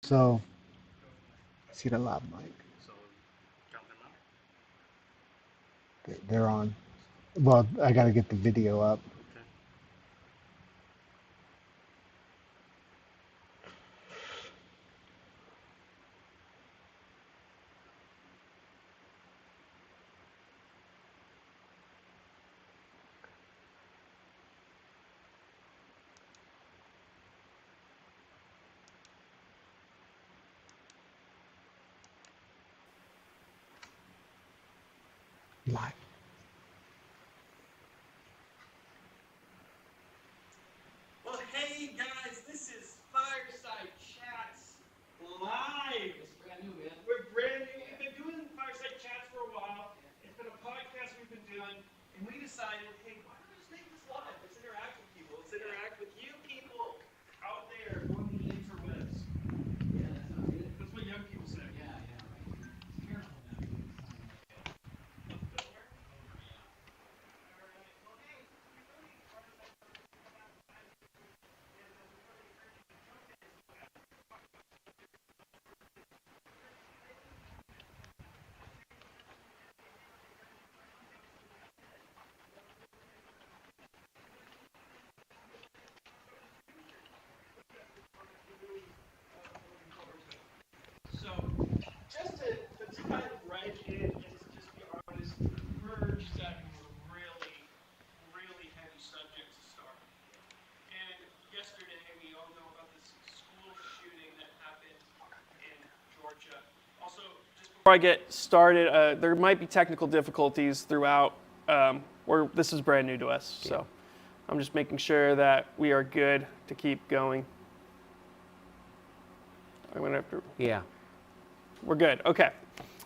So, see the lab mic. They're on. Well, I got to get the video up. Live. Well, hey guys, this is Fireside Chats live. It's brand new, man. We're brand new. We've been doing Fireside Chats for a while. It's been a podcast we've been doing, and we decided, hey, why don't we just make this live? Let's interact with people. Let's interact with you people out there on the interwebs. Yeah, that sounds good. That's what young people say. Yeah, right. Careful now. So, just to dive right in and to just be honest, we're just diving into a really, really heavy subject to start. And yesterday, we all know about this school shooting that happened in Georgia. Also, just before I get started, there might be technical difficulties throughout, where this is brand new to us. So, I'm just making sure that we are good to keep going. I'm gonna have to. Yeah. We're good. Okay.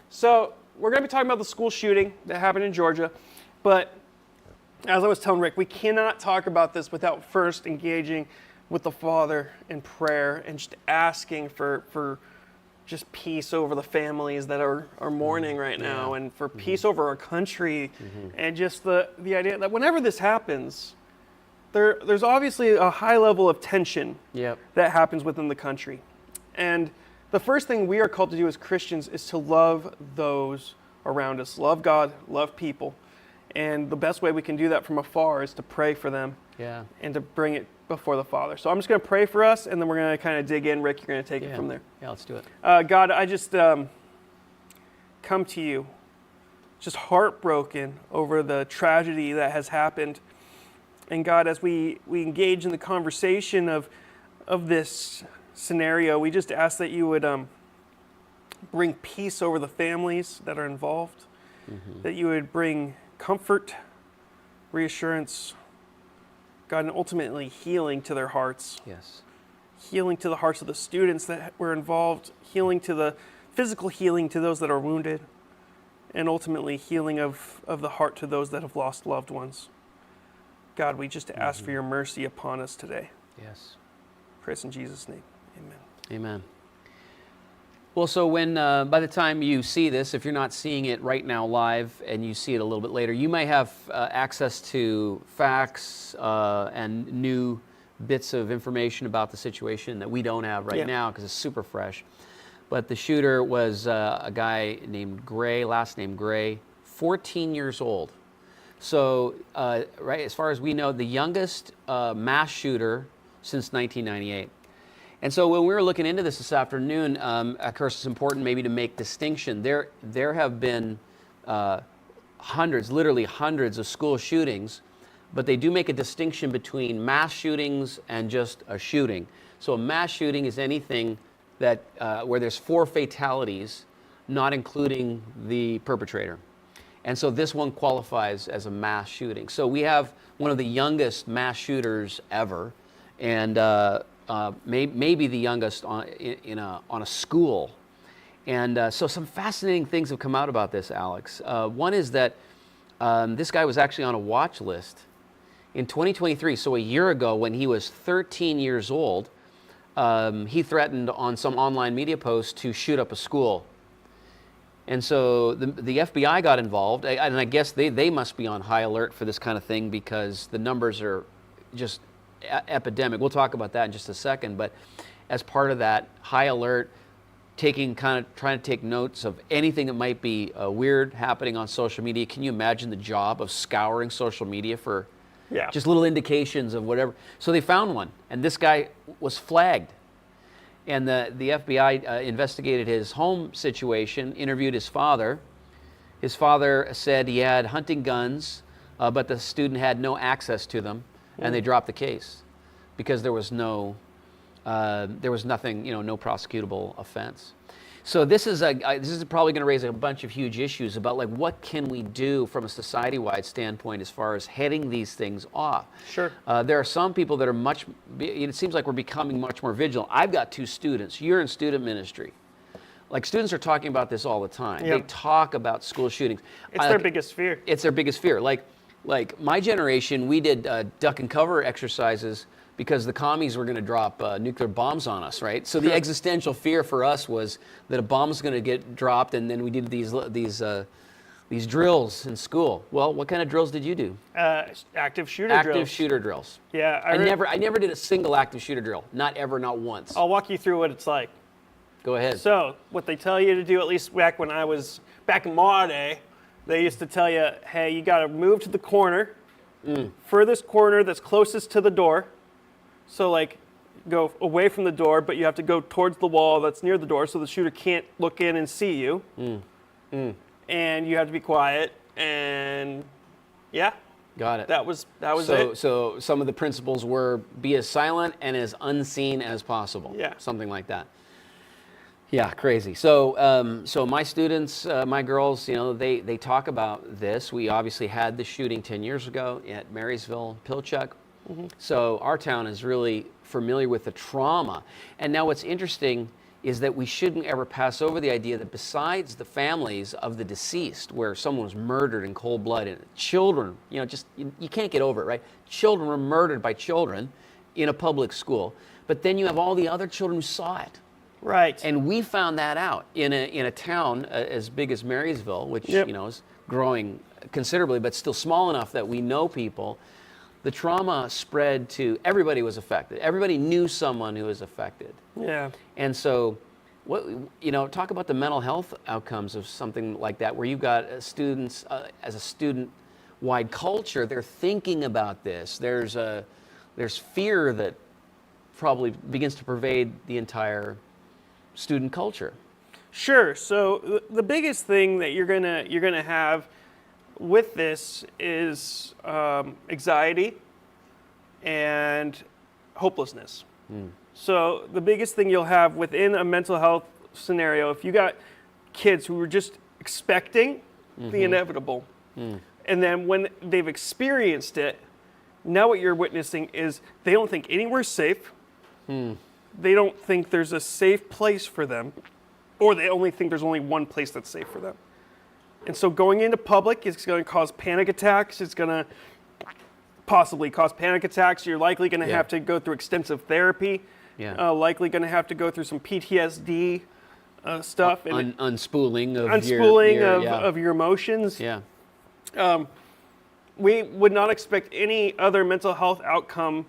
So we're going to be talking about the school shooting that happened in Georgia. But as I was telling Rick, we cannot talk about this without first engaging with the Father in prayer and just asking for just peace over the families that are mourning right now, and for peace over our country, and just the idea that whenever this happens, there's obviously a high level of tension that happens within the country. And the first thing we are called to do as Christians is to love those around us, love God, love people. And the best way we can do that from afar is to pray for them and to bring it before the Father. So I'm just going to pray for us, and then we're going to kind of dig in. Rick, you're going to take it from there. Yeah, let's do it. God, I just come to you just heartbroken over the tragedy that has happened. And God, as we engage in the conversation of this scenario, we just ask that you would bring peace over the families that are involved, that you would bring comfort, reassurance, God, and ultimately healing to their hearts. Yes. Healing to the hearts of the students that were involved, healing to the physical healing to those that are wounded, and ultimately healing of the heart to those that have lost loved ones. God, we just ask for your mercy upon us today. Yes. Praise in Jesus' name. Amen. Amen. Well, so when by the time you see this, if you're not seeing it right now live and you see it a little bit later, you may have access to facts and new bits of information about the situation that we don't have right now because it's super fresh. But the shooter was a guy named Gray, last name Gray, 14 years old. So, right, as far as we know, the youngest mass shooter since 1998. And so when we were looking into this afternoon, of course, it's important maybe to make distinction. There have been hundreds, literally hundreds of school shootings, but they do make a distinction between mass shootings and just a shooting. So a mass shooting is anything that where there's 4 fatalities, not including the perpetrator. And so this one qualifies as a mass shooting. So we have one of the youngest mass shooters ever, and maybe the youngest on a school. And so some fascinating things have come out about this, Alex. One is that this guy was actually on a watch list in 2023, so a year ago when he was 13 years old. He threatened on some online media post to shoot up a school. And so the FBI got involved, and I guess they must be on high alert for this kind of thing because the numbers are just epidemic. We'll talk about that in just a second. But as part of that high alert, trying to take notes of anything that might be weird happening on social media. Can you imagine the job of scouring social media for just little indications of whatever? So they found one, and this guy was flagged. And the FBI investigated his home situation, interviewed his father. His father said he had hunting guns, but the student had no access to them, and they dropped the case because there was nothing, no prosecutable offense. So this is probably going to raise a bunch of huge issues about like what can we do from a society-wide standpoint as far as heading these things off. Sure. There are some people that are it seems like we're becoming much more vigilant. I've got 2 students. You're in student ministry. Like students are talking about this all the time. Yep. They talk about school shootings. It's their biggest fear. It's their biggest fear. Like my generation, we did duck and cover exercises because the commies were going to drop nuclear bombs on us, right? So the existential fear for us was that a bomb's going to get dropped, and then we did these drills in school. Well, what kind of drills did you do? Active shooter drills. Active shooter drills. Yeah, I never did a single active shooter drill. Not ever, not once. I'll walk you through what it's like. Go ahead. So, what they tell you to do, at least back when I was back in my day, they used to tell you, hey, you got to move to the corner, furthest corner that's closest to the door. So, like, go away from the door, but you have to go towards the wall that's near the door so the shooter can't look in and see you. And you have to be quiet. And yeah. Got it. That was it. So some of the principles were be as silent and as unseen as possible. Yeah. Something like that. Yeah, crazy. So my students, my girls, they talk about this. We obviously had the shooting 10 years ago at Marysville, Pilchuck. So our town is really familiar with the trauma. And now what's interesting is that we shouldn't ever pass over the idea that besides the families of the deceased, where someone was murdered in cold blood, and children, you can't get over it, right? Children were murdered by children in a public school. But then you have all the other children who saw it. Right. And we found that out in a town as big as Marysville, which is growing considerably, but still small enough that we know people. The trauma spread to everybody was affected. Everybody knew someone who was affected. Yeah. And so, talk about the mental health outcomes of something like that, where you've got students as a student-wide culture. They're thinking about this. There's fear that probably begins to pervade the entire student culture. Sure. So the biggest thing that you're gonna have with this is anxiety and hopelessness. So the biggest thing you'll have within a mental health scenario, if you got kids who are just expecting the inevitable, and then when they've experienced it, now what you're witnessing is they don't think anywhere's safe. They don't think there's a safe place for them, or they only think there's only one place that's safe for them. And so going into public is going to cause panic attacks. It's going to possibly cause panic attacks. You're likely going to have to go through extensive therapy. Likely going to have to go through some PTSD stuff. Unspooling of your emotions. Yeah. We would not expect any other mental health outcome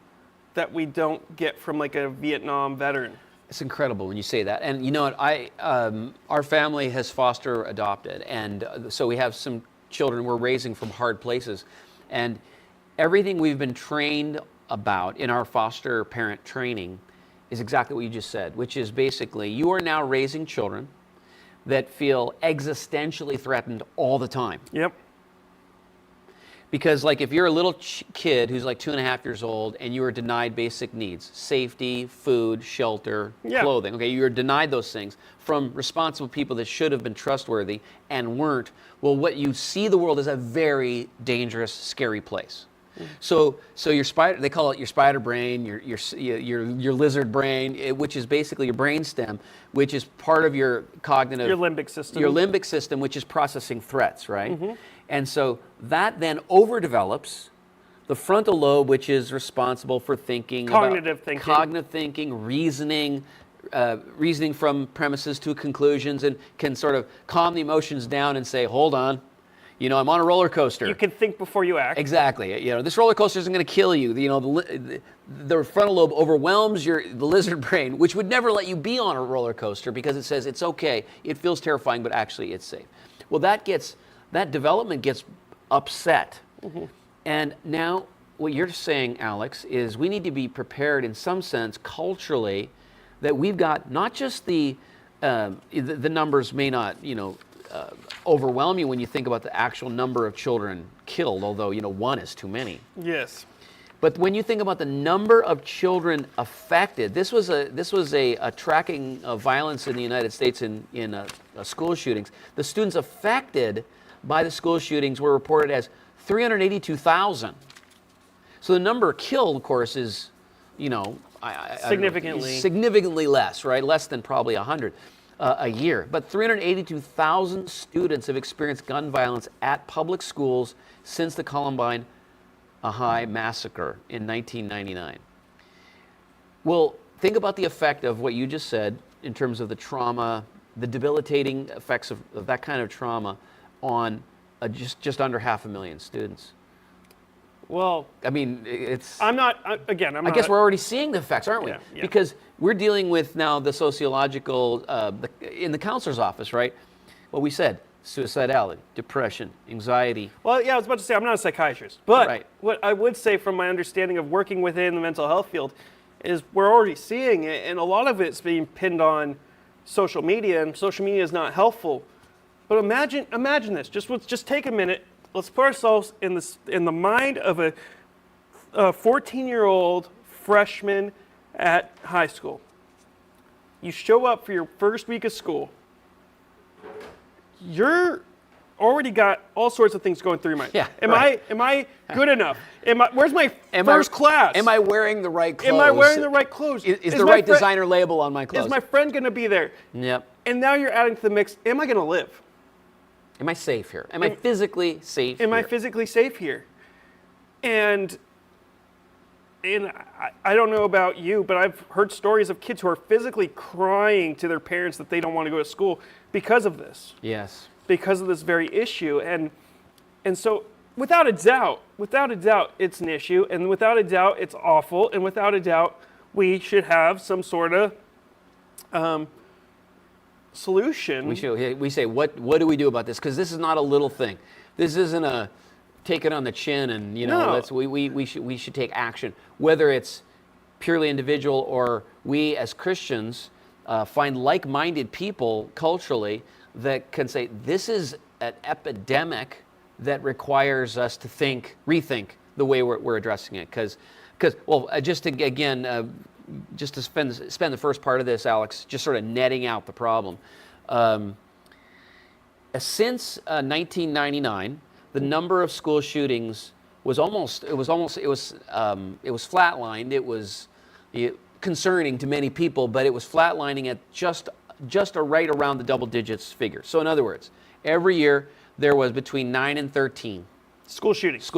that we don't get from like a Vietnam veteran. It's incredible when you say that. And you know what, our family has foster adopted, and so we have some children we're raising from hard places. And everything we've been trained about in our foster parent training is exactly what you just said, which is basically you are now raising children that feel existentially threatened all the time. Yep. Because like if you're a little kid who's like 2.5 years old and you are denied basic needs, safety, food, shelter, clothing, okay, you're denied those things from responsible people that should have been trustworthy and weren't, well, what you see the world as a very dangerous, scary place. So your spider, they call it your spider brain, your lizard brain, which is basically your brain stem, which is part of your cognitive... Your limbic system. Your limbic system, which is processing threats, right? And so that then overdevelops the frontal lobe, which is responsible for thinking, cognitive thinking, reasoning from premises to conclusions, and can sort of calm the emotions down and say, hold on, I'm on a roller coaster. You can think before you act. Exactly. This roller coaster isn't going to kill you. The frontal lobe overwhelms the lizard brain, which would never let you be on a roller coaster because it says it's okay. It feels terrifying, but actually it's safe. Well, that development gets upset. Mm-hmm. And now what you're saying, Alex, is we need to be prepared in some sense culturally that we've got not just the numbers may not, overwhelm you when you think about the actual number of children killed, although, one is too many. Yes. But when you think about the number of children affected, this was a tracking of violence in the United States in school shootings. The students affected by the school shootings were reported as 382,000. So the number killed, of course, is, significantly less, right? Less than probably 100 a year. But 382,000 students have experienced gun violence at public schools since the Columbine High massacre in 1999. Well, think about the effect of what you just said in terms of the trauma, the debilitating effects of that kind of trauma on just under 500,000 students. Well, I mean, it's... I guess we're already seeing the effects, aren't we? Yeah. Because we're dealing with now the sociological, in the counselor's office, right? What we said, suicidality, depression, anxiety. Well, yeah, I was about to say, I'm not a psychiatrist. But right. What I would say from my understanding of working within the mental health field is we're already seeing it, and a lot of it's being pinned on social media, and social media is not helpful. But imagine this. Just take a minute. Let's put ourselves in the mind of a 14-year-old freshman at high school. You show up for your first week of school. You're already got all sorts of things going through your mind. Yeah, Am I good enough? Where's my first class? Am I wearing the right clothes? Am I wearing the right clothes? Is the right designer label on my clothes? Is my friend going to be there? Yep. And now you're adding to the mix, am I going to live? Am I safe here? Am I physically safe here? Am I physically safe here? And I don't know about you, but I've heard stories of kids who are physically crying to their parents that they don't want to go to school because of this. Yes. Because of this very issue. And so without a doubt, it's an issue. And without a doubt, it's awful. And without a doubt, we should have some sort of solution. We say, what do we do about this? Because this is not a little thing. This isn't a take it on the chin and No. we should take action. Whether it's purely individual or we as Christians find like-minded people culturally that can say this is an epidemic that requires us to rethink the way we're addressing it. Because just to spend the first part of this, Alex, just sort of netting out the problem. Since 1999, the number of school shootings was flatlined. It was concerning to many people, but it was flatlining at just right around the double digits figure. So in other words, every year there was between 9 and 13 School shootings.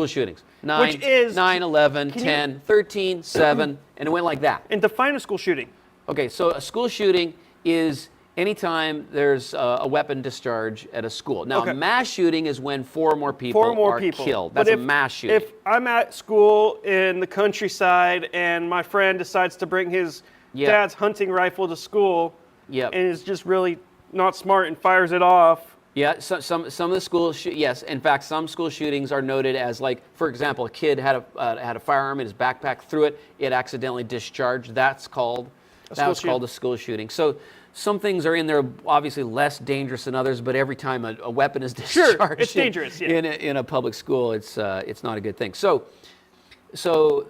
9, Which is 9, 11, 10, 13, 7, and it went like that. And define a school shooting. Okay, so a school shooting is anytime there's a weapon discharge at a school. Now, a mass shooting is when 4 or more people are killed. That's a mass shooting. If I'm at school in the countryside and my friend decides to bring his dad's hunting rifle to school and is just really not smart and fires it off. Yeah, some of the schools, yes. In fact, some school shootings are noted as, like, for example, a kid had a firearm in his backpack, threw it, it accidentally discharged. That's called a school shooting. So some things are in there obviously less dangerous than others, but every time a weapon is discharged, it's dangerous. Yeah. In a public school, it's not a good thing. So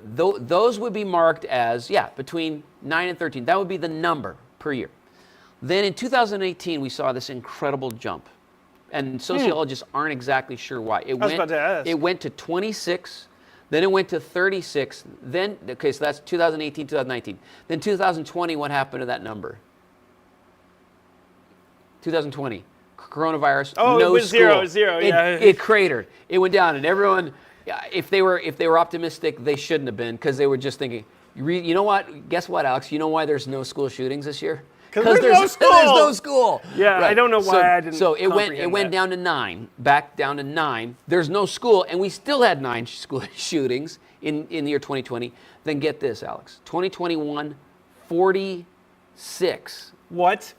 those would be marked as between 9 and 13. That would be the number per year. Then in 2018, we saw this incredible jump. And sociologists aren't exactly sure why. I was about to ask. It went to 26, then it went to 36, so that's 2018, 2019. Then 2020, what happened to that number? 2020, coronavirus, no it was school. Zero, It cratered. It went down, and everyone, if they were optimistic, they shouldn't have been, because they were just thinking, you know what? Guess what, Alex? You know why there's no school shootings this year? 'Cause there's no there's school. no school. Yeah, I don't know why I didn't So it comprehend went that. down to 9, back down to 9. There's no school, and we still had 9 school shootings in the year 2020. Then get this, Alex. 2021, 46. What?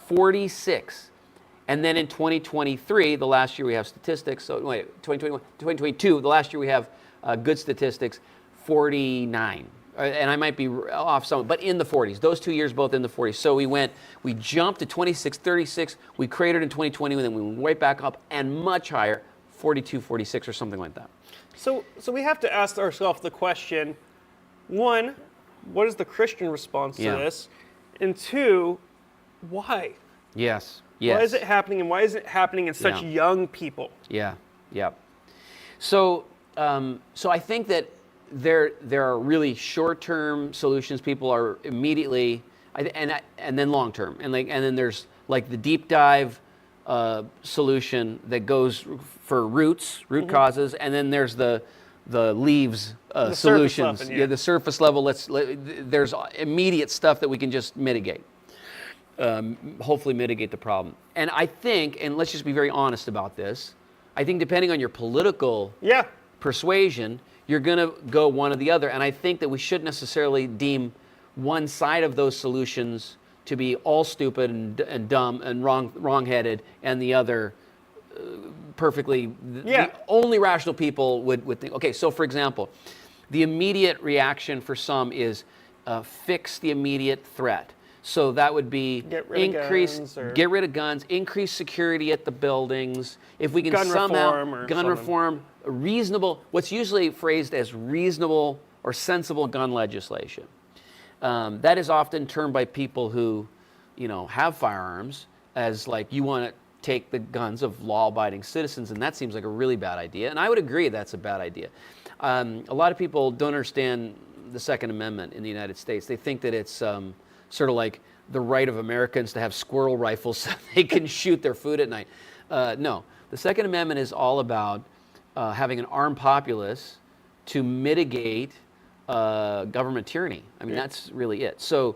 46. And then in 2023, the last year we have statistics. So wait, 2021, 2022, the last year we have good statistics, 49. And I might be off some, but in the 40s. Those 2 years both in the 40s. So we jumped to 26, 36. We cratered in 2020, and then we went right back up and much higher, 42, 46 or something like that. So we have to ask ourselves the question, one, what is the Christian response to Yeah. this? And two, why? Yes. Yes. Why is it happening, and why is it happening in such Yeah. young people? Yeah, yeah. So, so I think that there are really short-term solutions. People are immediately, and then long-term, and then there's like the deep dive solution that goes for root causes, and then there's the leaves surface solutions. level, yeah. The surface level. There's immediate stuff that we can just mitigate. Hopefully mitigate the problem. And I think, and let's just be very honest about this, I think depending on your political persuasion, you're going to go one or the other. And I think that we shouldn't necessarily deem one side of those solutions to be all stupid and dumb and wrong-headed, and the other perfectly, the only rational people would think. Okay, so for example, the immediate reaction for some is fix the immediate threat. So that would be get rid of guns, increase security at the buildings. If we can gun reform, reasonable, what's usually phrased as reasonable or sensible gun legislation. That is often termed by people who, have firearms as like, you want to take the guns of law-abiding citizens, and that seems like a really bad idea. And I would agree that's a bad idea. A lot of people don't understand the Second Amendment in the United States. They think that it's sort of like the right of Americans to have squirrel rifles so they can shoot their food at night. No, the Second Amendment is all about having an armed populace to mitigate government tyranny. I mean, that's really it. So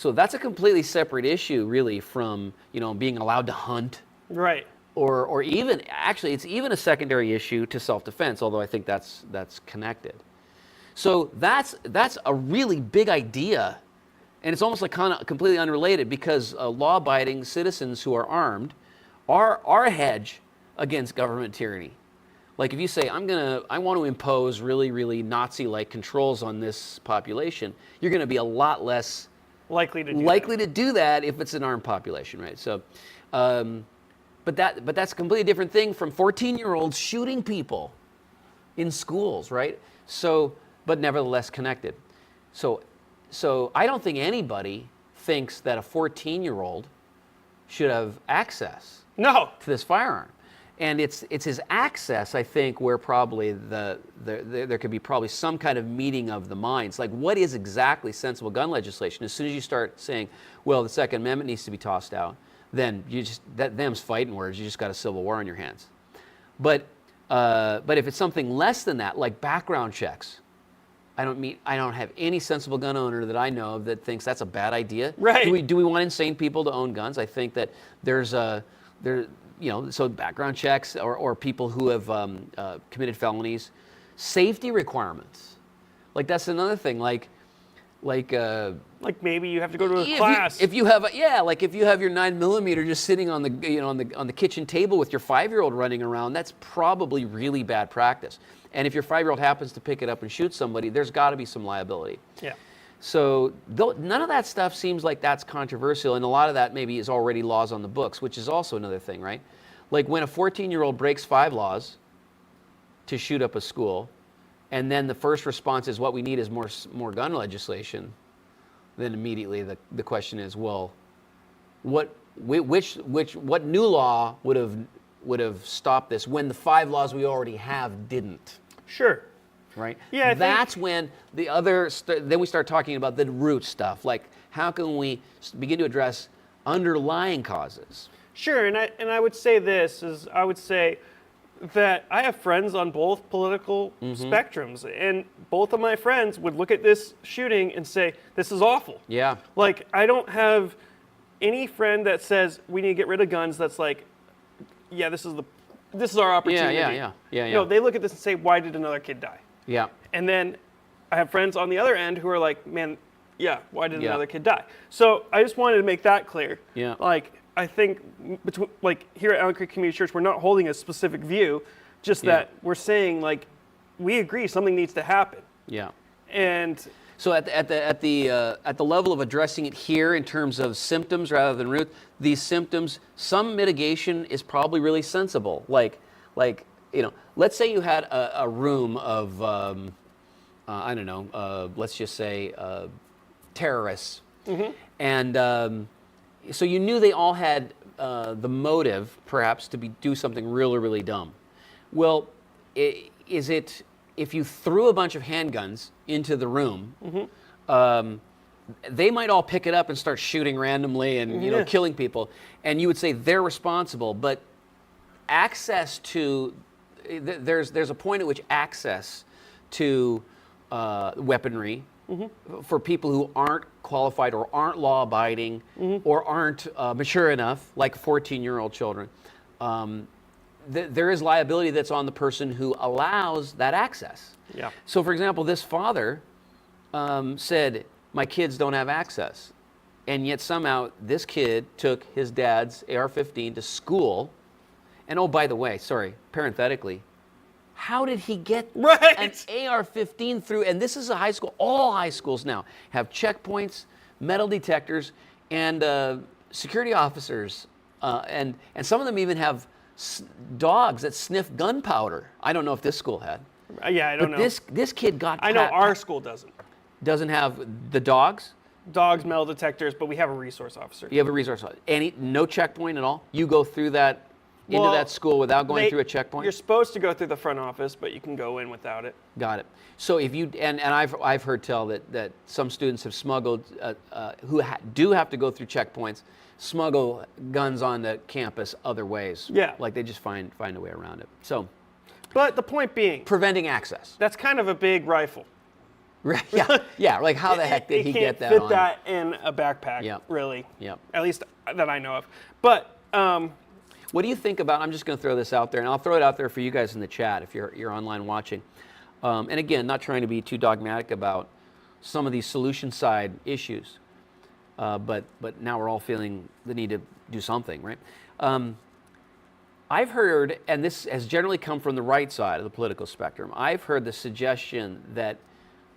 that's a completely separate issue, really, from being allowed to hunt. Right. Or even actually, it's even a secondary issue to self-defense. Although I think that's connected. So that's a really big idea. And it's almost like kind of completely unrelated, because law-abiding citizens who are armed are a hedge against government tyranny. Like if you say, I want to impose really, really Nazi-like controls on this population, you're going to be a lot less likely to do that if it's an armed population, right? So, but that's a completely different thing from 14-year-olds shooting people in schools, right? So, but nevertheless connected. So I don't think anybody thinks that a 14-year-old should have access to this firearm. And it's his access, I think, where probably there could be probably some kind of meeting of the minds. Like, what is exactly sensible gun legislation? As soon as you start saying, well, the Second Amendment needs to be tossed out, then them's fighting words. You just got a civil war on your hands. But if it's something less than that, like background checks, I don't have any sensible gun owner that I know of that thinks that's a bad idea. Right. Do we want insane people to own guns? I think that so background checks or people who have committed felonies, safety requirements. Like that's another thing. Like maybe you have to go to a class. If you have your 9mm just sitting on the kitchen table with your 5-year-old running around, that's probably really bad practice. And if your 5-year-old happens to pick it up and shoot somebody, there's got to be some liability. Yeah. So none of that stuff seems like that's controversial, and a lot of that maybe is already laws on the books, which is also another thing, right? Like when a 14-year-old breaks 5 laws to shoot up a school, and then the first response is what we need is more gun legislation, then immediately the question is, well, what new law would have stopped this when the 5 laws we already have didn't? Sure. Right? Yeah, that's when then we start talking about the root stuff, like how can we begin to address underlying causes? Sure, and I would say that I have friends on both political spectrums, and both of my friends would look at this shooting and say, this is awful. Yeah. Like, I don't have any friend that says we need to get rid of guns, that's like, yeah, this is our opportunity. No, they look at this and say, why did another kid die? Yeah. And then I have friends on the other end who are like, man, yeah, why did another kid die? So I just wanted to make that clear. Yeah. Like, I think between, like, here at Allen Creek Community Church, we're not holding a specific view, just that we're saying, like, we agree something needs to happen. Yeah. And so at the level of addressing it here in terms of symptoms rather than root, these symptoms, some mitigation is probably really sensible. Like let's say you had a room of I don't know, let's just say terrorists, and so you knew they all had the motive, perhaps, to do something really, really dumb. Well, is it if you threw a bunch of handguns into the room? They might all pick it up and start shooting randomly and killing people, and you would say they're responsible. But access to there's a point at which access to weaponry for people who aren't qualified or aren't law-abiding or aren't mature enough, like 14-year-old children, there is liability that's on the person who allows that access. Yeah. So, for example, this father said, my kids don't have access. And yet somehow this kid took his dad's AR-15 to school. And oh, by the way, sorry, parenthetically, how did he get an AR-15 through? And this is a high school. All high schools now have checkpoints, metal detectors, and security officers. And some of them even have dogs that sniff gunpowder. I don't know if this school had. Yeah, I don't know. This kid got. I know our school doesn't. Doesn't have the dogs. Dogs, metal detectors, but we have a resource officer. You have a resource officer. No checkpoint at all. You go through that into that school without going through a checkpoint. You're supposed to go through the front office, but you can go in without it. Got it. So if you and I've heard tell that some students have smuggled who do have to go through checkpoints, smuggle guns onto campus other ways. Yeah. Like they just find a way around it. So. But the point being, preventing access. That's kind of a big rifle. Right. Yeah. Like how the heck did he get that fit on? that in a backpack. Yep. Really. Yep. At least that I know of. But what do you think about? I'm just going to throw this out there, and I'll throw it out there for you guys in the chat if you're online watching. And again, not trying to be too dogmatic about some of these solution side issues, but now we're all feeling the need to do something, right? I've heard, and this has generally come from the right side of the political spectrum, I've heard the suggestion that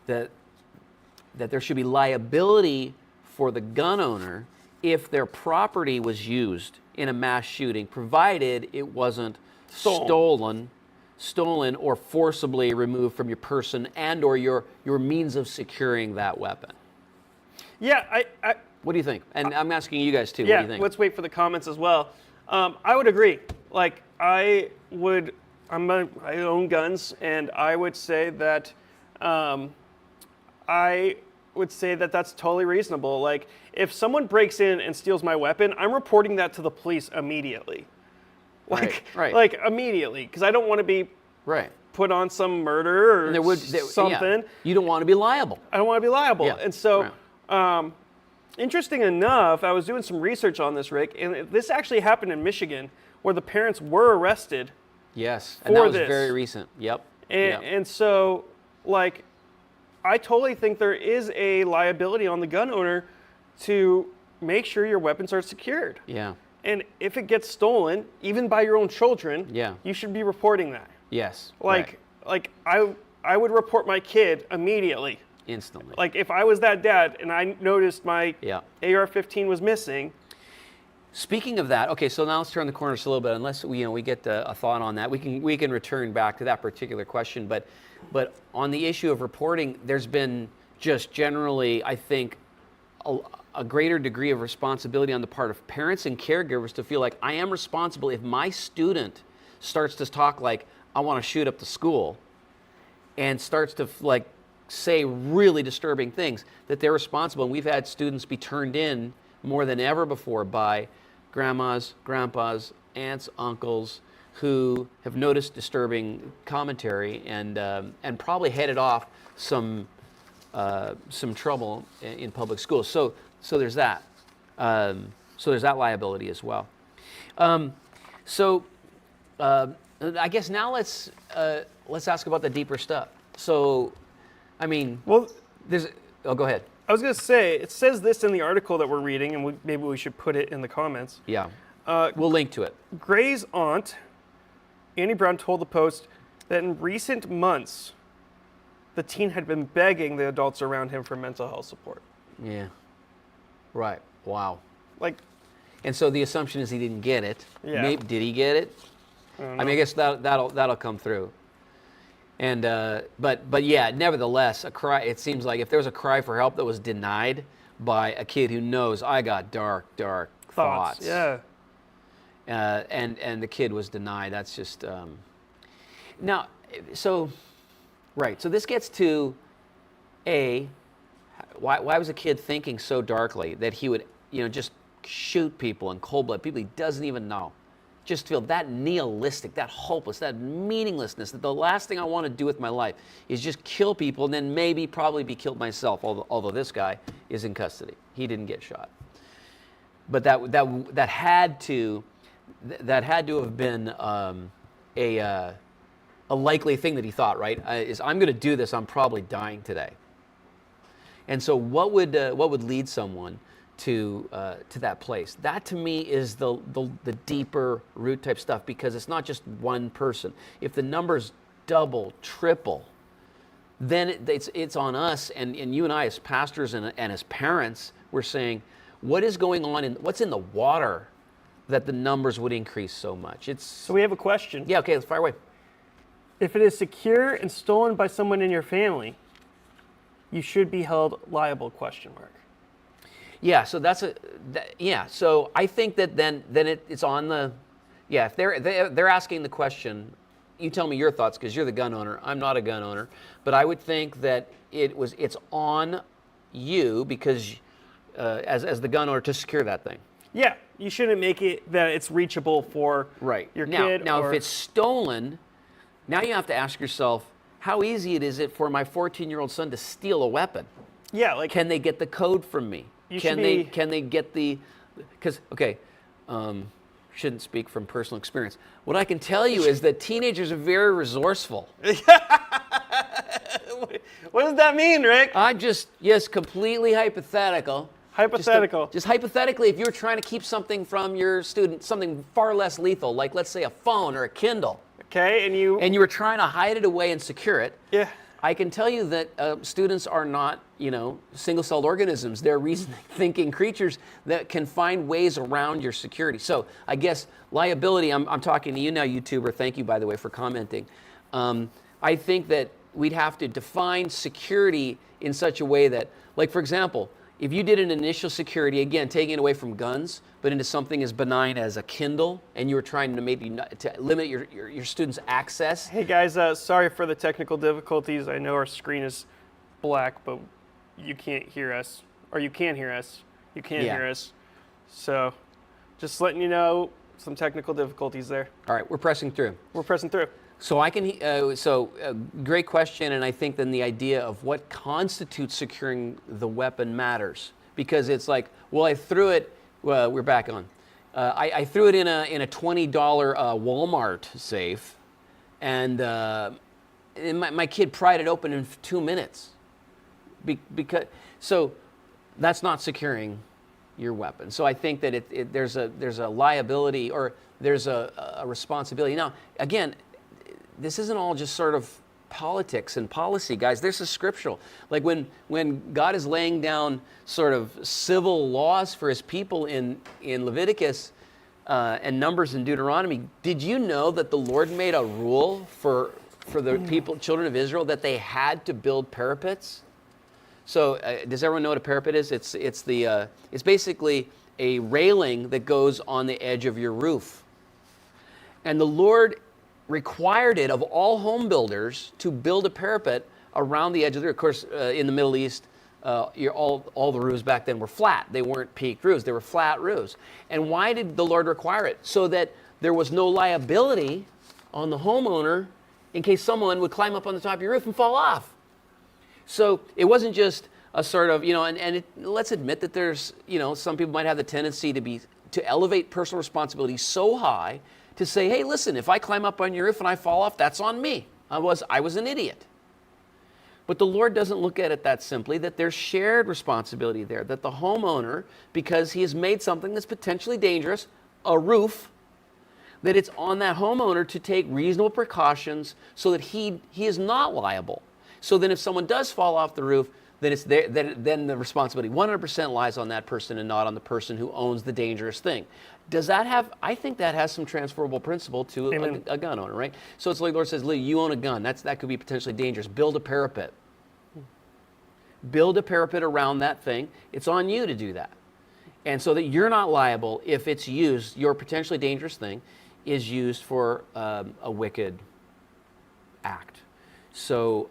there should be liability for the gun owner if their property was used in a mass shooting, provided it wasn't stolen or forcibly removed from your person and or your means of securing that weapon. Yeah, what do you think? And I'm asking you guys too. Yeah, what do you think? Let's wait for the comments as well. I would agree. Like, I own guns, and I would say that that's totally reasonable. Like, if someone breaks in and steals my weapon, I'm reporting that to the police immediately. Like, right. Like immediately, because I don't want to be put on some murder or something. Yeah. You don't want to be liable. I don't want to be liable. Yeah. And so, interesting enough, I was doing some research on this, Rick, and this actually happened in Michigan, where the parents were arrested. Yes, and that was very recent. Yep. And so, like, I totally think there is a liability on the gun owner to make sure your weapons are secured. Yeah. And if it gets stolen, even by your own children, you should be reporting that. Yes. Like I would report my kid immediately. Instantly. Like if I was that dad and I noticed my AR-15 was missing. Speaking of that, okay, so now let's turn the corner just a little bit. Unless we get a thought on that, we can return back to that particular question. But on the issue of reporting, there's been just generally, I think, a greater degree of responsibility on the part of parents and caregivers to feel like I am responsible if my student starts to talk like I want to shoot up the school, and starts to like say really disturbing things, that they're responsible. And we've had students be turned in more than ever before by grandmas, grandpas, aunts, uncles who have noticed disturbing commentary and probably headed off some trouble in public schools. So there's that. So there's that liability as well. So I guess now let's ask about the deeper stuff. So, I mean, Well, go ahead. I was going to say, it says this in the article that we're reading, and maybe we should put it in the comments. Yeah. We'll link to it. Gray's aunt, Annie Brown, told the Post that in recent months, the teen had been begging the adults around him for mental health support. Yeah. Right. Wow. Like, And so the assumption is he didn't get it. Yeah. Maybe, did he get it? I mean, I guess that'll come through. And but yeah, nevertheless, a cry. It seems like if there was a cry for help that was denied by a kid who knows I got dark thoughts. Yeah. And the kid was denied. That's just now. So right. So this gets to why was a kid thinking so darkly that he would just shoot people in cold blood, people he doesn't even know, just feel that nihilistic, that hopeless, that meaninglessness, that the last thing I want to do with my life is just kill people and then probably be killed myself, although this guy is in custody. He didn't get shot. But that had to have been a likely thing that he thought, right? Is I'm going to do this, I'm probably dying today. And so what would lead someone to that place? That to me is the deeper root type stuff, because it's not just one person. If the numbers double, triple, then it's on us, and you and I as pastors and as parents, we're saying, what is going on what's in the water that the numbers would increase so much? So we have a question. Yeah, okay, let's fire away. If it is secure and stolen by someone in your family, you should be held liable, question mark. Yeah, so so I think that then it's on the, if they're asking the question, you tell me your thoughts because you're the gun owner. I'm not a gun owner, but I would think that it's on you because as the gun owner to secure that thing. Yeah, you shouldn't make it that it's reachable for your kid. Now, if it's stolen, now you have to ask yourself, how easy is it for my 14-year-old son to steal a weapon? Yeah, like, can they get the code from me? Can they get the? Because shouldn't speak from personal experience. What I can tell you is that teenagers are very resourceful. What does that mean, Rick? I'm just completely hypothetical. Hypothetical. Just hypothetically, if you were trying to keep something from your student, something far less lethal, like let's say a phone or a Kindle. Okay, and you were trying to hide it away and secure it. Yeah. I can tell you that students are not, single-celled organisms. They're reasoning, creatures that can find ways around your security. So I guess liability, I'm talking to you now, YouTuber. Thank you, by the way, for commenting. I think that we'd have to define security in such a way that, like, for example, if you did an initial security, again, taking it away from guns, but into something as benign as a Kindle, and you were trying to maybe to limit your students' access. Hey guys, sorry for the technical difficulties. I know our screen is black, but you can't hear us, or you can hear us. You can't hear us. So, just letting you know, some technical difficulties there. All right, we're pressing through. We're pressing through. So great question, and I think then the idea of what constitutes securing the weapon matters, because it's like, well, I threw it. Well, we're back on. I threw it in a $20 Walmart safe, and my kid pried it open in 2 minutes. So that's not securing your weapon. So I think that there's a liability, or there's a responsibility. Now, again, this isn't all just sort of politics and policy, guys. This is scriptural. Like when God is laying down sort of civil laws for his people in Leviticus and Numbers and Deuteronomy, did you know that the Lord made a rule for the children of Israel, that they had to build parapets? So does everyone know what a parapet is? It's basically a railing that goes on the edge of your roof. And the Lord required it of all home builders to build a parapet around the edge of the roof. Of course, in the Middle East, all the roofs back then were flat. They weren't peaked roofs. They were flat roofs. And why did the Lord require it? So that there was no liability on the homeowner in case someone would climb up on the top of your roof and fall off. So it wasn't just, a sort of, let's admit that there's, some people might have the tendency to elevate personal responsibility so high to say, hey, listen, if I climb up on your roof and I fall off, that's on me. I was an idiot. But the Lord doesn't look at it that simply, that there's shared responsibility there, that the homeowner, because he has made something that's potentially dangerous, a roof, that it's on that homeowner to take reasonable precautions so that he is not liable. So then if someone does fall off the roof, then it's there, then the responsibility 100% lies on that person and not on the person who owns the dangerous thing. Does that have, I think that has some transferable principle to a gun owner, right? So it's like the Lord says, Lee, you own a gun. That could be potentially dangerous. Build a parapet. Build a parapet around that thing. It's on you to do that. And so that you're not liable if it's used, your potentially dangerous thing is used for a wicked act. So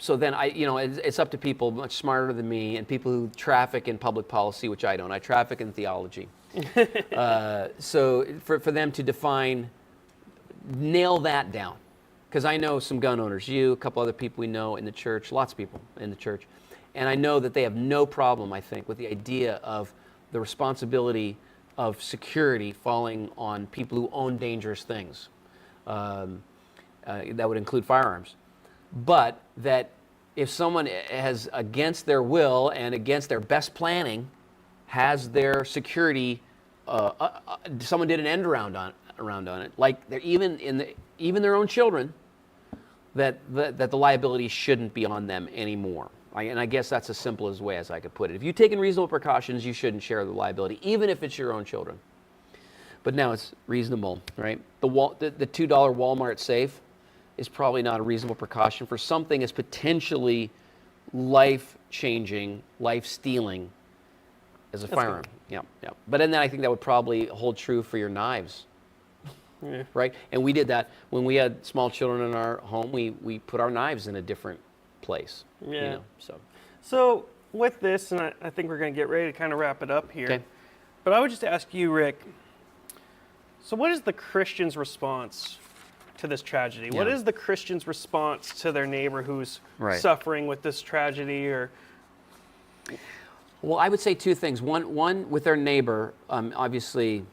then it's up to people much smarter than me and people who traffic in public policy, which I don't. I traffic in theology. So for them to nail that down, because I know some gun owners, a couple other people we know in the church, lots of people in the church, and I know that they have no problem, I think, with the idea of the responsibility of security falling on people who own dangerous things. That would include firearms. But that if someone has, against their will and against their best planning, has their security, someone did an end around on it, like they're even their own children, that the liability shouldn't be on them anymore. And I guess that's as simple as way as I could put it. If you've taken reasonable precautions, you shouldn't share the liability, even if it's your own children. But now it's reasonable, right? The $2 Walmart safe is probably not a reasonable precaution for something as potentially life-changing, life-stealing as a firearm. Yeah. But then I think that would probably hold true for your knives, right? And we did that when we had small children in our home. We put our knives in a different place. Yeah. So with this, and I think we're going to get ready to kind of wrap it up here. Okay. But I would just ask you, Rick. So what is the Christian's response to this tragedy? Yeah. What is the Christian's response to their neighbor who's suffering with this tragedy? Or well, I would say two things. One with their neighbor, obviously,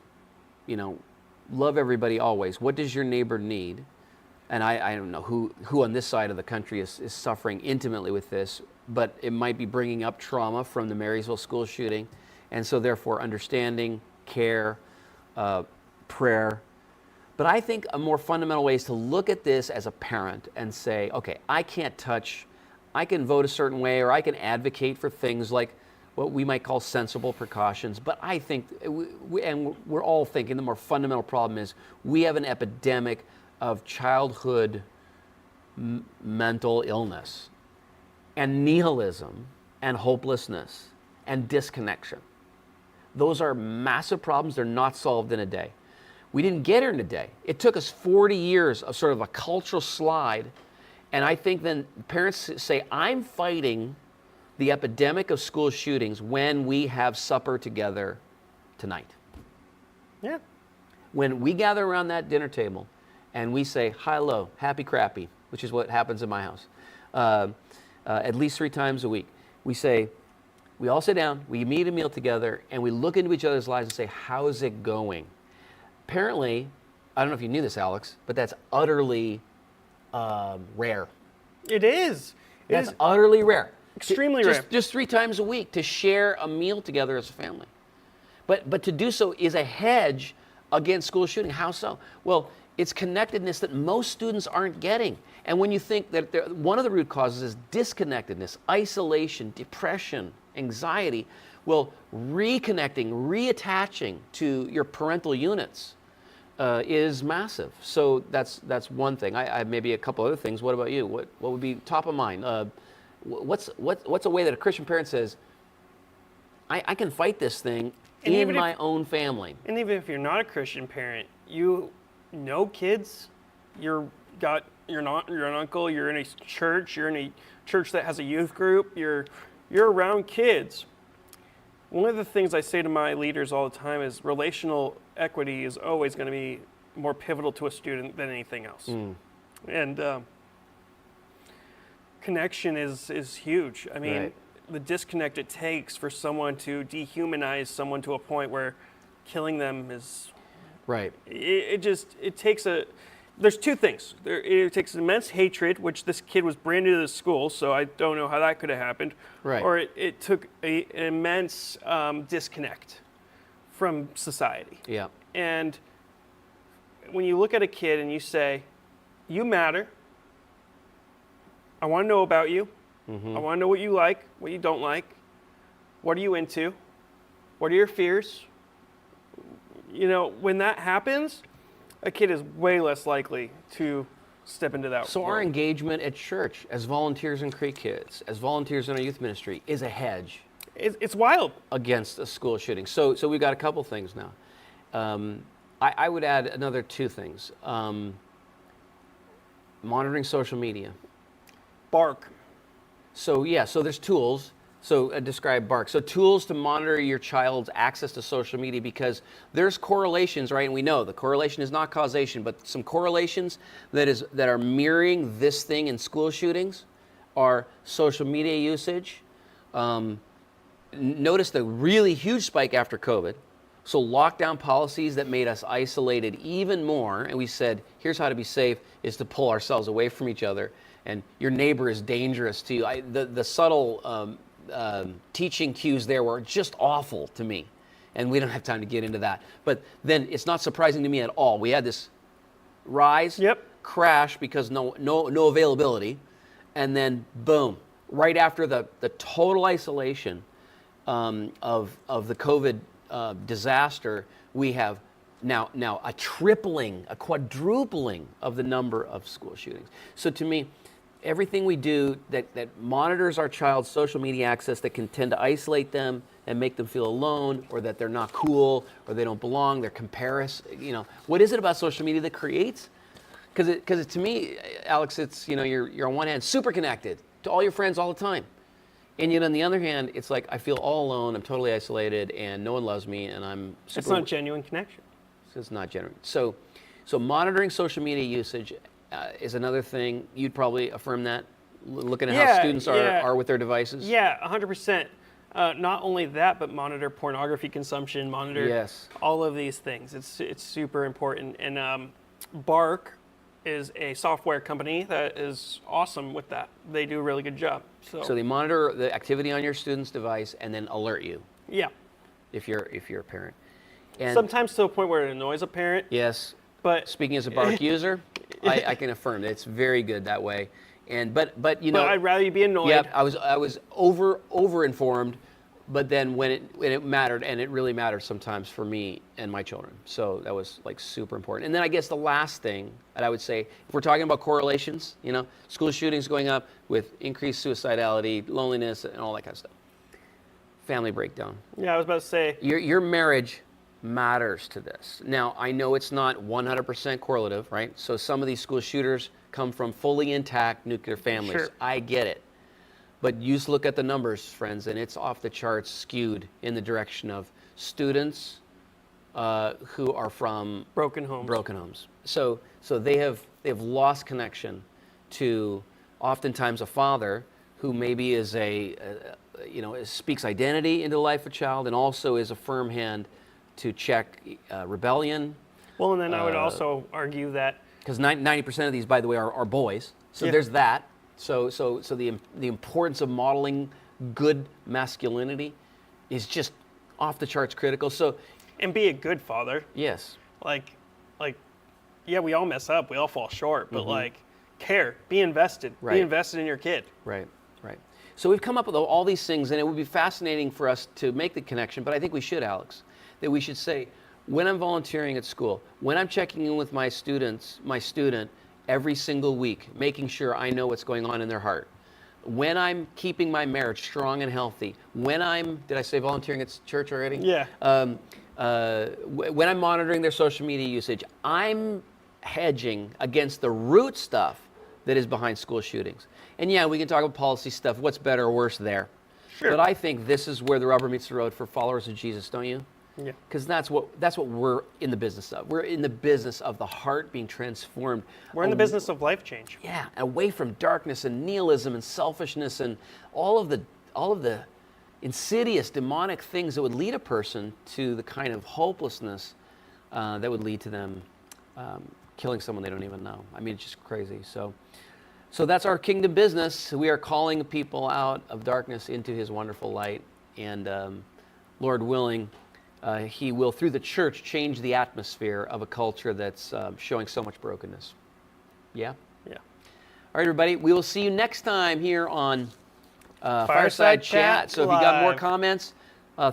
love everybody always. What does your neighbor need? And I don't know who on this side of the country is suffering intimately with this, but it might be bringing up trauma from the Marysville school shooting, and so therefore understanding, care, prayer. But I think a more fundamental way is to look at this as a parent and say, okay, I can vote a certain way, or I can advocate for things like what we might call sensible precautions, but I think, and we're all thinking the more fundamental problem is we have an epidemic of childhood mental illness and nihilism and hopelessness and disconnection. Those are massive problems. They're not solved in a day. We didn't get here in a day. It took us 40 years of sort of a cultural slide. And I think then parents say, I'm fighting the epidemic of school shootings when we have supper together tonight. Yeah. When we gather around that dinner table and we say, hi, low, happy, crappy, which is what happens in my house, at least 3 times a week. We all sit down, we eat a meal together, and we look into each other's lives and say, how's it going? Apparently, I don't know if you knew this, Alex, but that's utterly rare. It is. That's utterly rare. Extremely rare. Just 3 times a week to share a meal together as a family. But to do so is a hedge against school shooting. How so? Well, it's connectedness that most students aren't getting. And when you think that one of the root causes is disconnectedness, isolation, depression, anxiety, well, reconnecting, reattaching to your parental units is massive. So that's one thing. I maybe a couple other things. What about you? What would be top of mind? What's a way that a Christian parent says, I can fight this thing in my own family? And even if you're not a Christian parent, you know kids, you're an uncle, you're in a church, that has a youth group, you're around kids. One of the things I say to my leaders all the time is relational equity is always going to be more pivotal to a student than anything else. And connection is huge. I mean, the disconnect it takes for someone to dehumanize someone to a point where killing them is, Right. it takes there's two things. It takes immense hatred, which this kid was brand new to the school, so I don't know how that could have happened. Right. Or it took an immense disconnect from society. Yeah. And when you look at a kid and you say, you matter, I want to know about you, I want to know what you like, what you don't like, what are you into, what are your fears? You know, when that happens, a kid is way less likely to step into that So world. our engagement at church as volunteers in Creek Kids, as volunteers in our youth ministry, is a hedge It's wild. against a school shooting. So we've got a couple things now. I would add another two things. Monitoring social media. Bark. So there's tools. So describe BARC. So tools to monitor your child's access to social media, because there's correlations, right? And we know the correlation is not causation, but some correlations that are mirroring this thing in school shootings are social media usage. Notice the really huge spike after COVID. So lockdown policies that made us isolated even more, and we said, here's how to be safe, is to pull ourselves away from each other. And your neighbor is dangerous to you. The subtle teaching cues there were just awful to me. And we don't have time to get into that. But then it's not surprising to me at all. We had this rise, crash because no availability, and then boom, right after the total isolation of the COVID disaster, we have now a tripling, a quadrupling of the number of school shootings. So to me, everything we do that monitors our child's social media access, that can tend to isolate them and make them feel alone, or that they're not cool, or they don't belong, they're what is it about social media that creates? Because to me, Alex, it's, you're on one hand super connected to all your friends all the time. And yet on the other hand, it's like, I feel all alone, I'm totally isolated, and no one loves me, and I'm super... It's not genuine connection. It's not genuine. So monitoring social media usage is another thing. You'd probably affirm that, looking at how students are with their devices? Yeah, 100%. Not only that, but monitor pornography consumption, monitor all of these things. It's super important. And Bark is a software company that is awesome with that. They do a really good job. So they monitor the activity on your student's device and then alert you. Yeah. If you're a parent. And sometimes to a point where it annoys a parent. Yes. But speaking as a Bark user, I can affirm that it's very good that way. And but I'd rather you be annoyed. Yeah, I was over informed. But then when it mattered, and it really mattered sometimes for me and my children. So that was like super important. And then I guess the last thing that I would say, if we're talking about correlations, school shootings going up with increased suicidality, loneliness, and all that kind of stuff. Family breakdown. Yeah, I was about to say. Your marriage matters to this. Now, I know it's not 100% correlative, right? So some of these school shooters come from fully intact nuclear families. Sure. I get it. But you just look at the numbers, friends, and it's off the charts skewed in the direction of students who are from broken homes. So they have lost connection to oftentimes a father who maybe is speaks identity into the life of a child, and also is a firm hand to check rebellion. Well, and then I would also argue that, because 90% of these, by the way, are boys. So there's that. So the importance of modeling good masculinity is just off the charts critical. And be a good father. Yes. Yeah, we all mess up, we all fall short, but care, be invested, be invested in your kid. Right. So we've come up with all these things, and it would be fascinating for us to make the connection, but I think we should, Alex, that we should say, when I'm volunteering at school, when I'm checking in with my student every single week, making sure I know what's going on in their heart, when I'm keeping my marriage strong and healthy, when did I say volunteering at church already? Yeah. When I'm monitoring their social media usage, I'm hedging against the root stuff that is behind school shootings. And yeah, we can talk about policy stuff, what's better or worse there. Sure. But I think this is where the rubber meets the road for followers of Jesus, don't you? Yeah. Because that's what we're in the business of. We're in the business of the heart being transformed. We're in the business of life change. Yeah, away from darkness and nihilism and selfishness and all of the all of the insidious demonic things that would lead a person to the kind of hopelessness that would lead to them killing someone they don't even know. I mean, it's just crazy. So that's our kingdom business. We are calling people out of darkness into his wonderful light. And Lord willing, he will, through the church, change the atmosphere of a culture that's showing so much brokenness. Yeah? Yeah. All right, everybody. We will see you next time here on Fireside Chat. So if you got more Live. comments,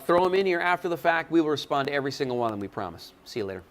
throw them in here after the fact. We will respond to every single one of them, we promise. See you later.